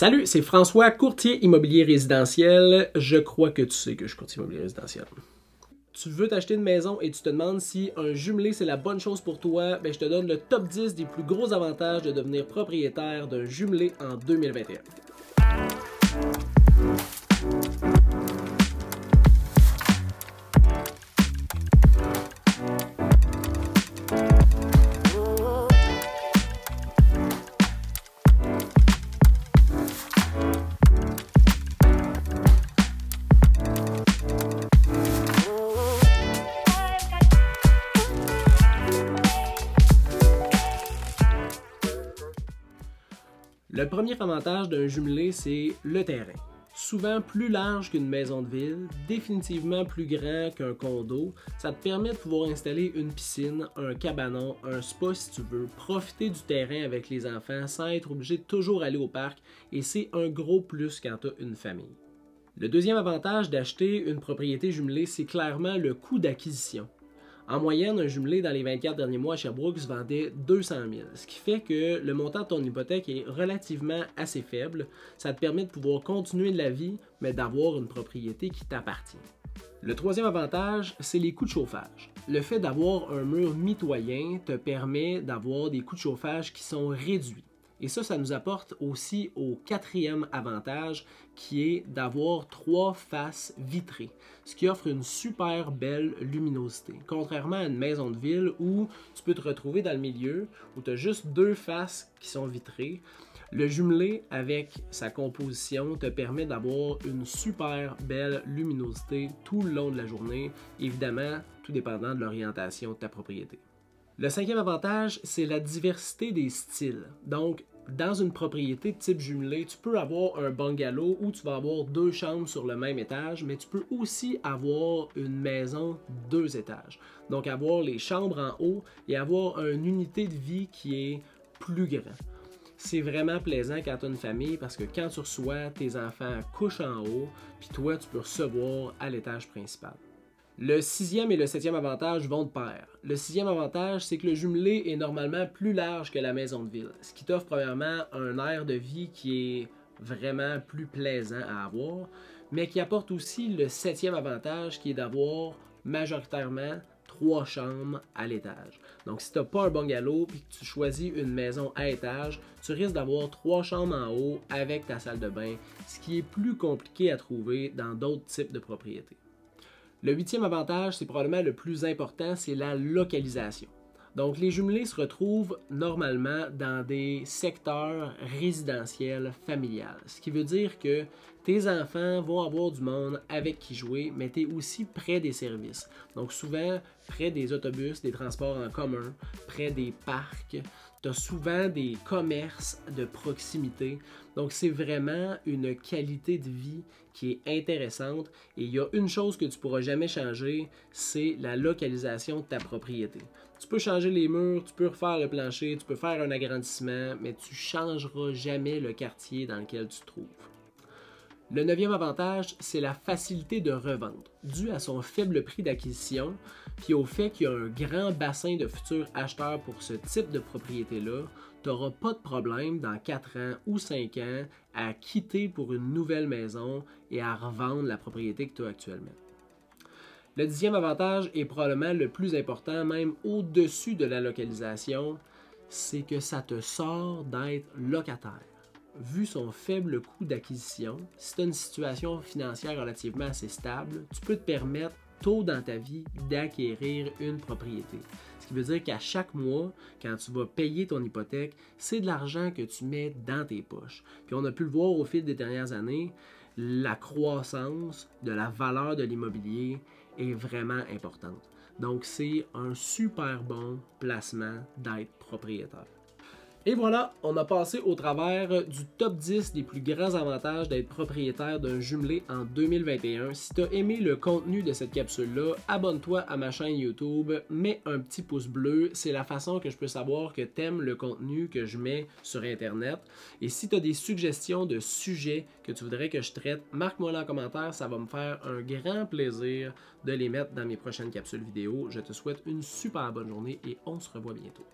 Salut, c'est François, courtier immobilier résidentiel. Je crois que tu sais que je suis courtier immobilier résidentiel. Tu veux t'acheter une maison et tu te demandes si un jumelé c'est la bonne chose pour toi, ben je te donne le top 10 des plus gros avantages de devenir propriétaire d'un jumelé en 2021. Le premier avantage d'un jumelé, c'est le terrain. Souvent plus large qu'une maison de ville, définitivement plus grand qu'un condo, ça te permet de pouvoir installer une piscine, un cabanon, un spa si tu veux, profiter du terrain avec les enfants sans être obligé de toujours aller au parc et c'est un gros plus quand tu as une famille. Le deuxième avantage d'acheter une propriété jumelée, c'est clairement le coût d'acquisition. En moyenne, un jumelé dans les 24 derniers mois à Sherbrooke se vendait 200 000, ce qui fait que le montant de ton hypothèque est relativement assez faible. Ça te permet de pouvoir continuer de la vie, mais d'avoir une propriété qui t'appartient. Le troisième avantage, c'est les coûts de chauffage. Le fait d'avoir un mur mitoyen te permet d'avoir des coûts de chauffage qui sont réduits. Et ça nous apporte aussi au quatrième avantage qui est d'avoir 3 faces vitrées, ce qui offre une super belle luminosité. Contrairement à une maison de ville où tu peux te retrouver dans le milieu, où tu as juste 2 faces qui sont vitrées, le jumelé avec sa composition te permet d'avoir une super belle luminosité tout le long de la journée, évidemment tout dépendant de l'orientation de ta propriété. Le cinquième avantage, c'est la diversité des styles. Donc, dans une propriété de type jumelé, tu peux avoir un bungalow où tu vas avoir 2 chambres sur le même étage, mais tu peux aussi avoir une maison 2 étages. Donc, avoir les chambres en haut et avoir une unité de vie qui est plus grande. C'est vraiment plaisant quand tu as une famille parce que quand tu reçois, tes enfants couchent en haut, puis toi, tu peux recevoir à l'étage principal. Le sixième et le septième avantage vont de pair. Le sixième avantage, c'est que le jumelé est normalement plus large que la maison de ville, ce qui t'offre premièrement un air de vie qui est vraiment plus plaisant à avoir, mais qui apporte aussi le septième avantage qui est d'avoir majoritairement 3 chambres à l'étage. Donc si tu n'as pas un bungalow et que tu choisis une maison à étage, tu risques d'avoir 3 chambres en haut avec ta salle de bain, ce qui est plus compliqué à trouver dans d'autres types de propriétés. Le huitième avantage, c'est probablement le plus important, c'est la localisation. Donc, les jumelés se retrouvent normalement dans des secteurs résidentiels familiales, ce qui veut dire que tes enfants vont avoir du monde avec qui jouer, mais tu es aussi près des services. Donc, souvent, près des autobus, des transports en commun, près des parcs. Tu as souvent des commerces de proximité. Donc, c'est vraiment une qualité de vie qui est intéressante. Et il y a une chose que tu ne pourras jamais changer, c'est la localisation de ta propriété. Tu peux changer les murs, tu peux refaire le plancher, tu peux faire un agrandissement, mais tu ne changeras jamais le quartier dans lequel tu te trouves. Le neuvième avantage, c'est la facilité de revente, due à son faible prix d'acquisition, puis au fait qu'il y a un grand bassin de futurs acheteurs pour ce type de propriété-là, tu n'auras pas de problème dans 4 ans ou 5 ans à quitter pour une nouvelle maison et à revendre la propriété que tu as actuellement. Le 10e avantage est probablement le plus important, même au-dessus de la localisation, c'est que ça te sort d'être locataire. Vu son faible coût d'acquisition, si tu as une situation financière relativement assez stable, tu peux te permettre tôt dans ta vie d'acquérir une propriété. Ce qui veut dire qu'à chaque mois, quand tu vas payer ton hypothèque, c'est de l'argent que tu mets dans tes poches. Puis on a pu le voir au fil des dernières années, la croissance de la valeur de l'immobilier est vraiment importante. Donc c'est un super bon placement d'être propriétaire. Et voilà, on a passé au travers du top 10 des plus grands avantages d'être propriétaire d'un jumelé en 2021. Si tu as aimé le contenu de cette capsule-là, abonne-toi à ma chaîne YouTube, mets un petit pouce bleu, c'est la façon que je peux savoir que tu aimes le contenu que je mets sur Internet. Et si tu as des suggestions de sujets que tu voudrais que je traite, marque-moi là en commentaire, ça va me faire un grand plaisir de les mettre dans mes prochaines capsules vidéo. Je te souhaite une super bonne journée et on se revoit bientôt.